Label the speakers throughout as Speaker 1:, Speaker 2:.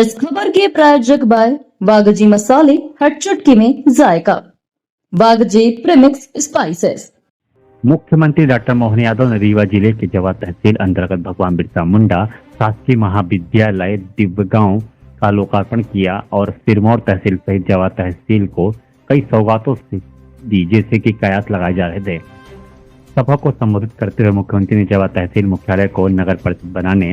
Speaker 1: इस खबर के प्रायोजक बाय वागजी मसाले, हर चुटकी में जायका। वागजी प्रीमिक्स स्पाइसेस।
Speaker 2: मुख्यमंत्री डॉक्टर मोहन यादव ने रीवा जिले के जवा तहसील अंतर्गत भगवान बिरसा मुंडा शासकीय महाविद्यालय दिव्यगांव का लोकार्पण किया और सिरमौर तहसील सहित जवा तहसील को कई सौगातों से दी, जैसे कि कयास लगाए जा रहे थे। सभा को संबोधित करते हुए मुख्यमंत्री ने जवा तहसील मुख्यालय को नगर परिषद बनाने,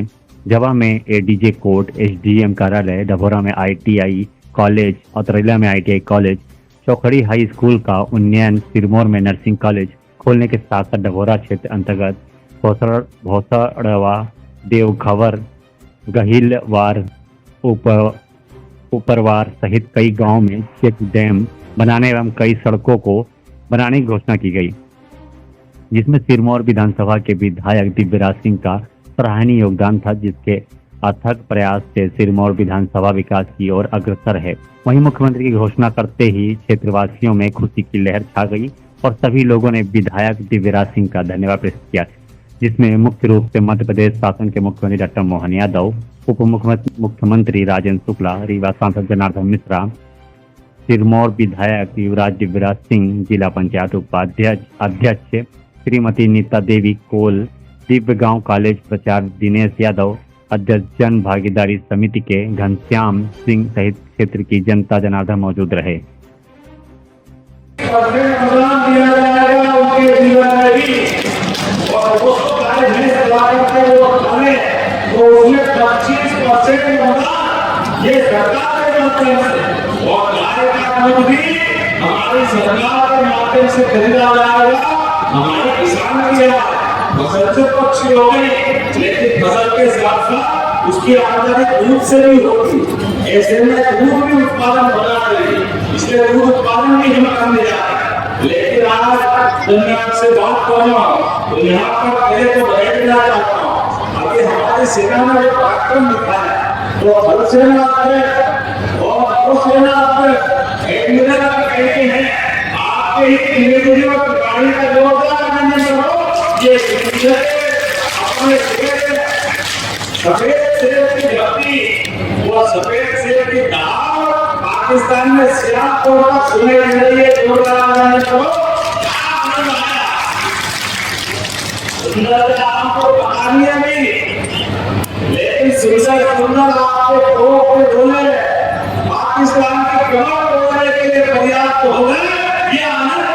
Speaker 2: जवा में एडीजे कोर्ट, एसडीएम कार्यालय, डभोरा में आईटीआई कॉलेज, औतरेला में ITI college, Chaukhadi high school का उन्नयन, सिरमौर में नर्सिंग कॉलेज खोलने के साथ साथ डभोरा क्षेत्र अंतर्गत भौसड़वा, देवखवर, गहिलवार, ऊपरवार सहित कई गांवों में चेक डैम बनाने एवं कई सड़कों को बनाने की घोषणा की गई, जिसमें सिरमौर विधानसभा के विधायक दिव्यराज सिंह का सराहनीय योगदान था, जिसके अथक प्रयास से सिरमौर विधानसभा विकास की ओर अग्रसर है। वहीं मुख्यमंत्री की घोषणा करते ही क्षेत्रवासियों में खुशी की लहर छा गई और सभी लोगों ने विधायक दिव्यराज सिंह का धन्यवाद प्रस्तुत किया, जिसमें मुख्य रूप से मध्य प्रदेश शासन के मुख्यमंत्री डॉक्टर मोहन यादव, उप मुख्यमंत्री राजेंद्र शुक्ला, रीवा सांसद जनार्दन मिश्रा, सिरमौर विधायक युवराज दिव्यराज सिंह, जिला पंचायत उपाध्यक्ष श्रीमती नीता देवी कोल, दिव्यगांव कॉलेज प्राचार्य दिनेश यादव, अध्यक्ष जन भागीदारी समिति के घनश्याम सिंह सहित क्षेत्र की जनता जनार्दन मौजूद रहे।
Speaker 3: हमारी सरकार के माध्यम से खरीदा जाएगा। हमारे किसान के फसल से पक्षी हो गई, लेकिन फसल के साथ साथ उसकी आमदनी दूध से भी होगी। ऐसे में दूध भी उत्पादन बढ़ा रही, इसलिए दूध उत्पादन भी हम करने जा रहे हैं। लेकिन आज दुनिया से बात कर रहा हूँ तो यहाँ पर पहले तो बैठना चाहता हूँ। अभी हमारी सेना में जो पराक्रम दिखा है तो थल सेना और नौसेना एक मिनट कहते हैं, आपके ही इंडिविजुअल गाड़ी का योगदान नहीं करो, ये अपने सफेद शेर की धरती, वो सफेद शेर की दाव पाकिस्तान में सियालकोट तक सुनाई दे रही है, योगदान नहीं करो। सुंदर आपको कहानी है भी, लेकिन सुंदर आपके टोक पे बोले पाकिस्तान की कमर तोड़ने के लिए पर्याप्त हो गए। ये आनंद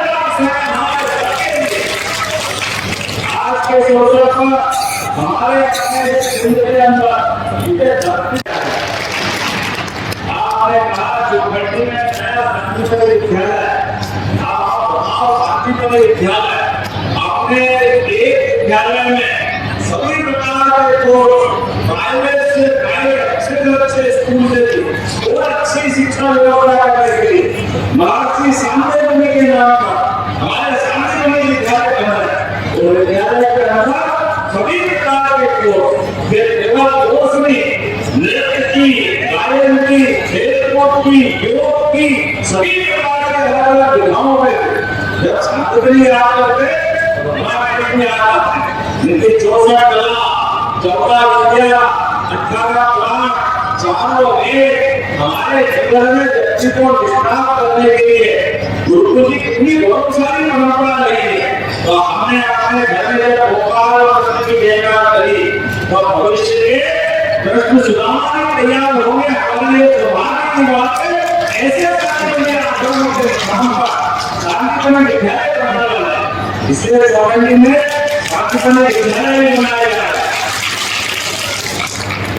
Speaker 3: आज के अवसर पर हमारे के अंदर आपने कहा जो घंटे में नया विद्यालय विद्यालय अपने एक विद्यालय में सभी प्रकार के कोर्स प्राइवेट से अच्छे स्कूल से और अच्छी शिक्षा व्यवस्था करेगी। महर्षि सांदीपनि के नाम पर हमारे सांदीपनि विद्यालय बना है और विद्यालय के अंदर सभी प्रकार के कोर्स केवल कोर्स नहीं, नृत्य की, गायन की, खेलकूद की, योग की, सभी प्रकार के अलग-अलग विधाओं में जब सांदीपनि याद करते हमारे में आता है। लेकिन 64 कला, 14 विद्या, 18 पुराण, चारों वेद हमारे जीवन में व्यक्ति को विस्तार करने के लिए गुरुकुल की कितनी गौरवशाली परंपरा रही है। तो हमने अपने घर में जब भोपाल और की देखा करी तो भविष्य के प्रश्न सुधारने तैयार होंगे। हमारे लिए सौभाग्य की बात है, ऐसे शांतिपूर्ण आंदोलन के स्थान पर शांतिपूर्ण विद्यालय बनाना है। इसलिए गवर्नमेंट ने शांतिपूर्ण विद्यालय बनाया है।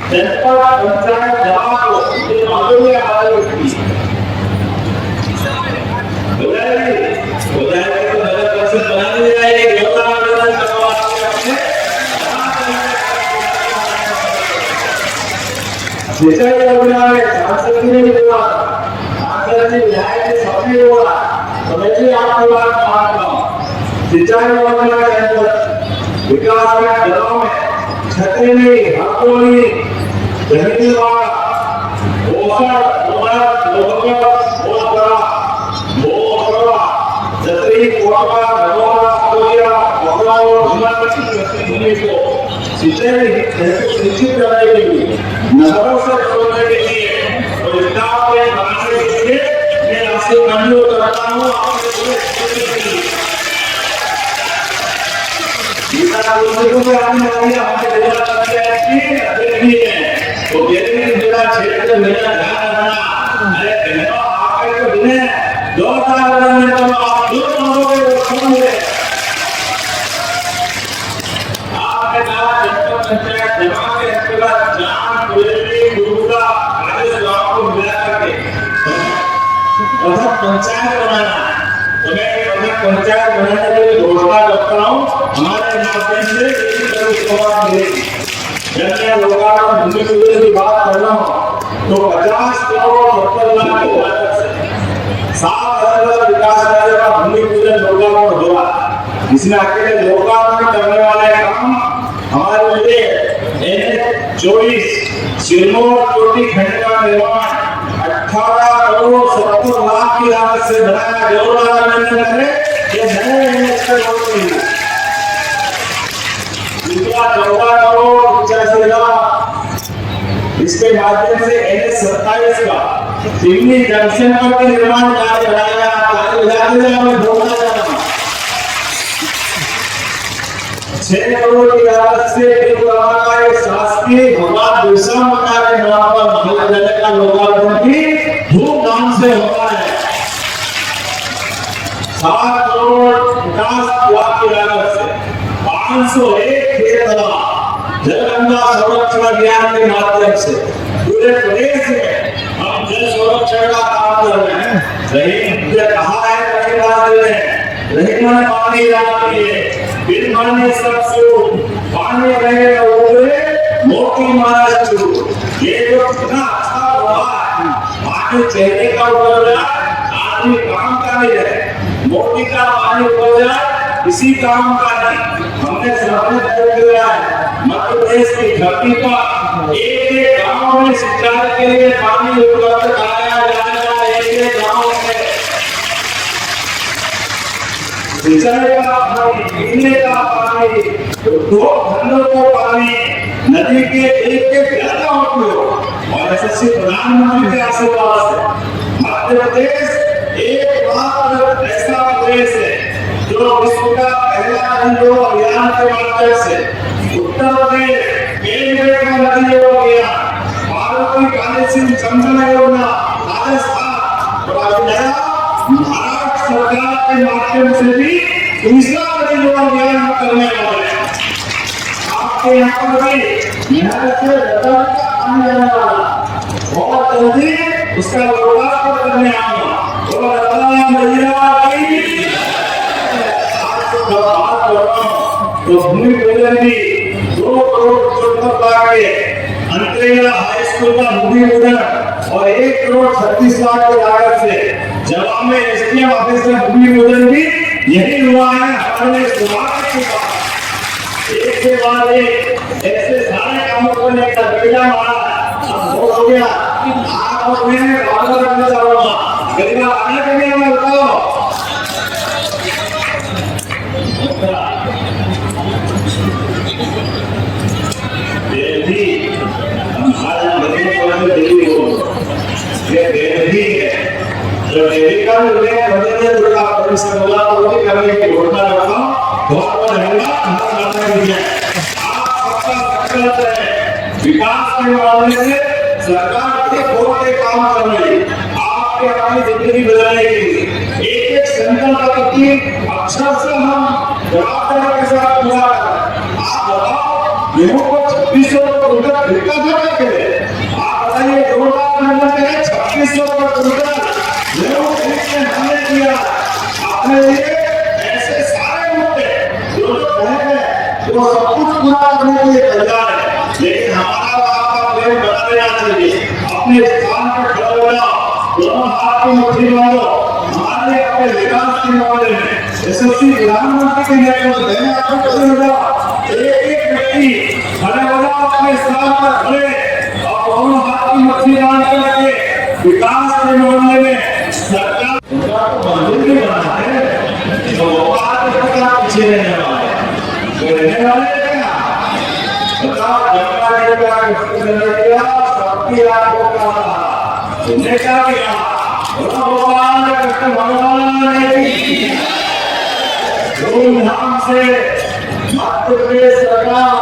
Speaker 3: जनपद पंचायत जवा को ये मालूम है हमारी की बुलाए तो नगर परिषद बनाने जाएगी, योजना करवाने जैसा योजना में सांसद ने बोला, सांसद ने विधायक ने सबने बोला, तो मैं भी आपकी बात मान रहा हूँ। सिंचाई योजना के अंदर विकास के गाँव में छतरी, हथौड़ी, जमींदार, ओसर, ओसर, ओसर, जतरी, कोटवा, नगौरा, कोलिया, बगड़ा और हिमाचल भूमि को सिंचाई निश्चित कराई गई। नगरों से जोड़ने के लिए योजना के बनाने के लिए मैं आपसे अनुरोध करता हूँ आपके पूरे लोगों को आने वाली हमारे जिला पंचायत की अध्यक्ष है तो यदि मेरा क्षेत्र मेरा ध्यान रखना अरे बहनों आकर के बिना 2 साल में तो आप 2 नंबरों के समझ आपके नाम जनपद पंचायत जमा के अंतर्गत जान कोयली गुरुदा राजेश गांव को मिला करके पंचायत बनाना तो मैं पंचायत बनाने के लिए घोषणा करता हूँ हमारे माध्यम से इसी तरह शुरुआत मिलेगी जब मैं लोकार्पण भूमि पूजन की बात कर रहा हूँ तो 50 करोड़ 70 लाख की लागत से 7 अलग विकास कार्य का भूमि पूजन लोकार्पण हुआ इसमें अकेले लोकार्पण करने वाले काम हमारे लिए NH-24 सिरमौर चोटी खंड का निर्माण 18 करोड़ 70 लाख की लागत से बनाया जरूर ये नए इन्वेस्टर होते हैं दूसरा 14 करोड़ 85 लाख इसके माध्यम से NH-27 का दिल्ली जंक्शन पर भी निर्माण कार्य कराया गया में ढोका जाना 6 करोड़ की लागत से एक शासकीय भगवान बिरसा मुंडा के नाम पर महाविद्यालय का लोकार्पण भी धूमधाम से होता है 7 करोड़ 50 लाख की लागत से 501 खेत तालाब जलगंगा संरक्षण अभियान के माध्यम से पूरे प्रदेश में हम जल संरक्षण का काम कर रहे हैं रही मुझे कहा है कई बार रही मैंने पानी डाल दिए बिन पानी सब सूख पानी रहे उड़े मोटी मारा छूट ये जो कितना अच्छा हुआ है पानी चेहरे का उतर जाए आदमी काम का नहीं रहे मोटी का पानी उतर जाए इसी काम का नहीं हमने सामने तय किया है मध्य प्रदेश की धरती पर एक गांव में सिंचाई के लिए पानी उपलब्ध कराया जाएगा एक गांव में सिंचाई का पानी पीने का पानी दो खंडों का पानी नदी के एक ज्यादा उपयोग और यशस्वी प्रधानमंत्री के आशीर्वाद से मध्य प्रदेश एकमात्र ऐसा प्रदेश है जो विश्व का पहला नदी अभियान के माध्यम से उत्तर प्रदेश केंद्र का नदी अभियान पार्वती काली सिंह चंदन योजना राजस्थान और अभियान महाराष्ट्र सरकार के माध्यम से भी दूसरा नदी अभियान करने वाले हैं आपके यहाँ पर भी मेहनत से रतन का आने वाला बहुत जल्दी उसका लोकार्पण करने आऊंगा और रतन मैया की बात कर रहा हूँ तो भूमि पूजन भी 2 करोड़ 74 लाख के अंतरेला हाई स्कूल का भूमि पूजन और 1 करोड़ 36 लाख की लागत से जवाब में एसडीएम ऑफिस में भूमि पूजन भी यही हुआ है हमारे शुरुआत के बाद एक के बाद एक ऐसे सारे कामों को लेकर बेटा हमारा हो गया आप मैं बात करना चाहूंगा गरीबा आने के लिए मैं बताओ देवी हमारे मदीने वाले देवी हो ये देवी है जो देवी का उल्लेख मदीने दुर्गा परिषद बोला तो भी करने की घोषणा करता हूँ बहुत रहेगा हमारा नाम है आप सबका संकल्प है विकास के मामले में सरकार के बहुत के काम कर रही है आपके अपनी जिंदगी बदलने के लिए एक संकल्प की अक्षर से हम जवाबदारी के साथ पूरा करें आप बताओ गेहूं को 2600 रुपये खरीदा था के आप बताइए 2 लाख महीने में 2600 रुपये गेहूं खरीदने हमने किया आपने ये ऐसे सारे मुद्दे जो कहेंगे वो सब कुछ पूरा करने के लिए तैयार है लेकिन हमारा आपका प्रेम बना रहना चाहिए अपने स्थान पर खड़ा होना दोनों हाथ की मुट्ठी मारो हमारे अपने विकास के मामले में यशस्वी प्रधानमंत्री के नेतृत्व में आपको पता होगा एक व्यक्ति खड़े होगा अपने स्थान पर खड़े और दोनों हाथ की मुट्ठी बांध करके विकास के मामले में सरकार को मंजूर भी बना है तो वो बात पीछे रहने वाले क्या बताओ जनता ने क्या सबकी आपको कहा तुमने क्या किया? बोलो भगवान कृष्ण भगवान की धूमधाम से मध्य प्रदेश सरकार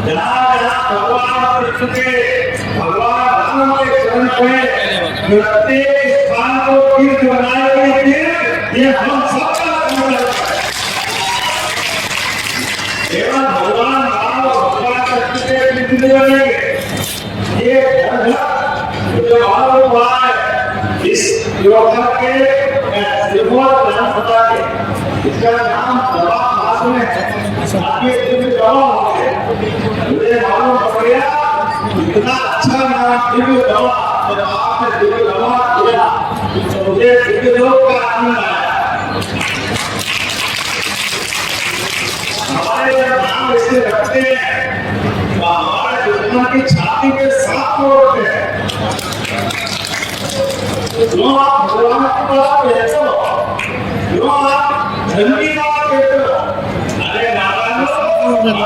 Speaker 3: जहाँ जहाँ भगवान कृष्ण के भगवान राम के चरण पे प्रत्येक स्थान को तीर्थ बनाए गए तीर्थ, ये हम सबका संकल्प है। केवल भगवान राम और भगवान कृष्ण के तीर्थ नहीं बनेंगे, ये घर जो मालूम हुआ है इस योजना के सिरमौर विधानसभा के, इसका नाम दवा मास में है। आगे दिव्य दवा हो गए, मुझे मालूम पड़ गया इतना अच्छा नाम दिव्य दवा, जब आपने दिव्य दवा किया तो मुझे दिव्य लोक का आनंद आया। हमारे जब नाम ऐसे रखते हैं तो हमारे दुश्मन की छाती के साथ तोड़ते हैं। जो आप भगवान की बात कहते हो, जो आप धन की बात कहते हो, अरे नारायण धन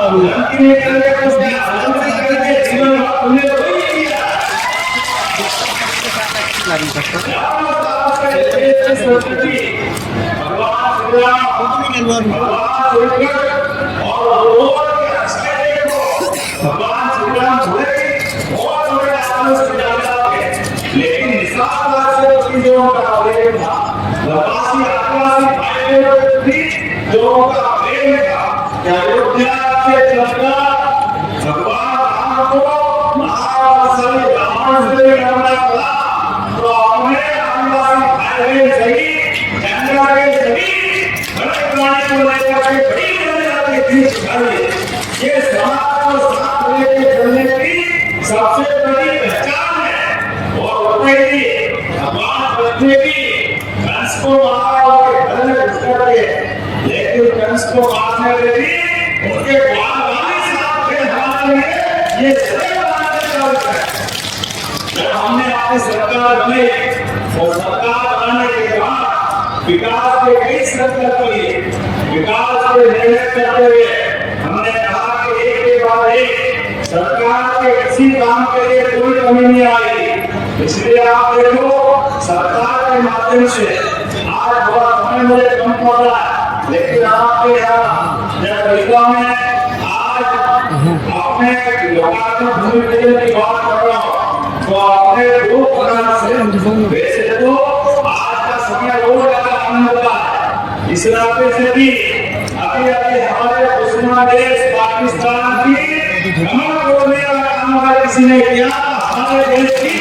Speaker 3: की नहीं करके तो क्या धन से करके जीवन उन्हें वही किया। भगवान श्री राम भगवान श्री राम बहुत बड़े आत्मा से जाता है, लेकिन निस्वार्थ से उसकी जो का प्रेम था, वनवासी आदिवासी भाई बहनों के प्रति जो का प्रेम था, क्या अयोध्या से चलकर भगवान राम को महावंशावली ब्राह्मण से लड़ना पड़ा, तो अपने आदिवासी भाई बहन सही गंगा के सभी बड़े प्राणी को लेकर के बड़ी गंगा के बीच खड़े, ये समाज को साथ लेके चलने की सबसे बड़ी पहचान है। और बताइए भगवान कृष्ण की कंस को मारा और घर में घुस करके, लेकिन कंस को मारने के लिए उसके बाल साथ थे हमारे लिए, ये सदैव मानते हैं। जब हमने अपनी सरकार बनाई और सरकार बनाने के बाद विकास के कई संकल्प लिए, विकास के निर्णय करते हुए हमने कहा कि एक के बाद एक सरकार के किसी काम के लिए कोई कमी नहीं आई। इसलिए आप देखो सरकार के माध्यम से आज बहुत समय मुझे कम पड़ रहा है, लेकिन आपके यहाँ जब परिवार में आज अपने लोकार्पण भूमि पूजन की बात कर रहा हूँ, तो आपने दो प्रकार से वैसे तो आज का समय रोज का आनंद होता है, इस नाते से भी अभी अभी हमारे दुश्मन देश पाकिस्तान की कमर तोड़ने का काम अगर किसी ने किया, हमारे देश की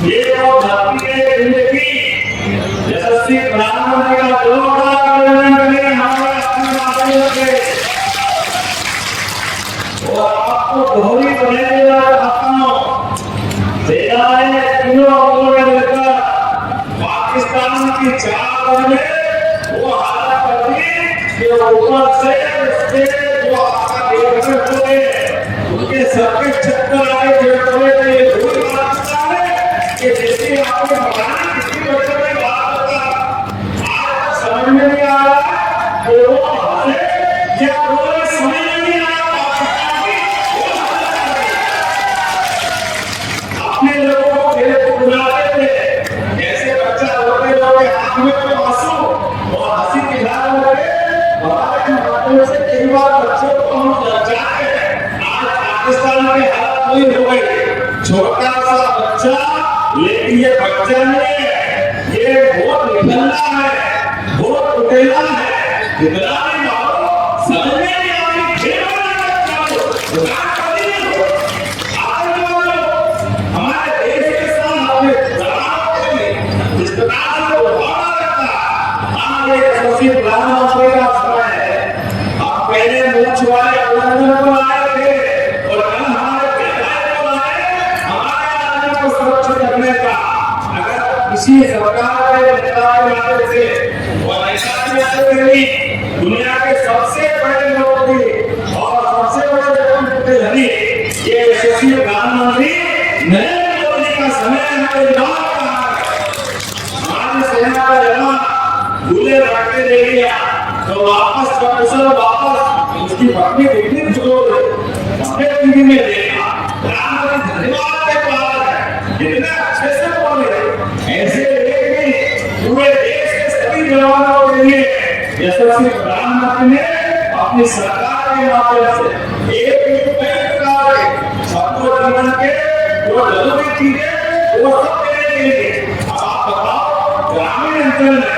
Speaker 3: ये जो धरती के जिंदगी यशस्वी प्रधानमंत्री का जो आंदोलन करें हमारे अपने माध्यम से, और आपको दोहरी बने देना चाहता हूँ। सेनाएं तीनों आंदोलन लेकर पाकिस्तान की चार में वो हालत कर दी कि ऊपर से उसके जो आपका देश में हुए उनके सबके चक्कर आए हुए थे। ये धूल पाकिस्तान है कि जैसे आपके मकान किसी बच्चे में बात होता आज समझ में नहीं आ रहा कि वो हंसे या रोए, समझ में नहीं आ रहा पाकिस्तान की वो अपने लोगों को खेल को बुलाते थे, जैसे बच्चा रोते रोते हाथ में तो आंसू और हंसी दिखा रहे हमारे माध्यम से कई बार बच्चों को हम लजाते हैं। आज पाकिस्तान में हालत वही हो गई, छोटा सा बच्चा, लेकिन ये बच्चा नहीं है, ये बहुत निठल्ला है, बहुत कुटेला है, इतना नहीं मारो समझ में नहीं आती, खेल हमारे देश के साथ अपने जवानों के लिए इस प्रकार से उठाना रहता है। आज एक यशस्वी प्रधानमंत्री का समय है, आप पहले मूछ वाले अभिनंदन को आए थे और कल हमारे विधायक को आए हमारे राज्य को सुरक्षित रखने का। अगर किसी सरकार के नेता आते थे और ऐसा भी आते थे दुनिया के सबसे बड़े लोग भी और सबसे बड़े व्यक्ति धनी ये यशस्वी प्रधानमंत्री नरेंद्र मोदी का समय हमारे दिमाग का हमारी सेना का जवान भूले रखते दे दिया तो वापस उसकी पत्नी देखने जो टीवी में देखा प्रधानमंत्री धन्यवाद के पार है, जितना अच्छे से बोले ऐसे एक नहीं पूरे देश के सभी जवानों के लिए यशस्वी प्रधानमंत्री ने अपनी सरकार के माध्यम से एक कई प्रकार के सबको जीवन के जो जरूरी चीजें वो सब देने के लिए अब आप बताओ ग्रामीण अंचल में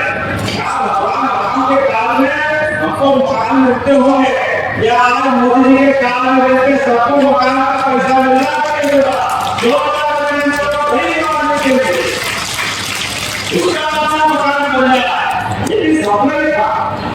Speaker 3: क्या भगवान राम के काल में हमको मकान मिलते होंगे या आज मोदी जी के काल में देखे सबको मकान का पैसा मिल जाएगा जो वही मानने के लिए उसका मकान बन जाए यदि सपने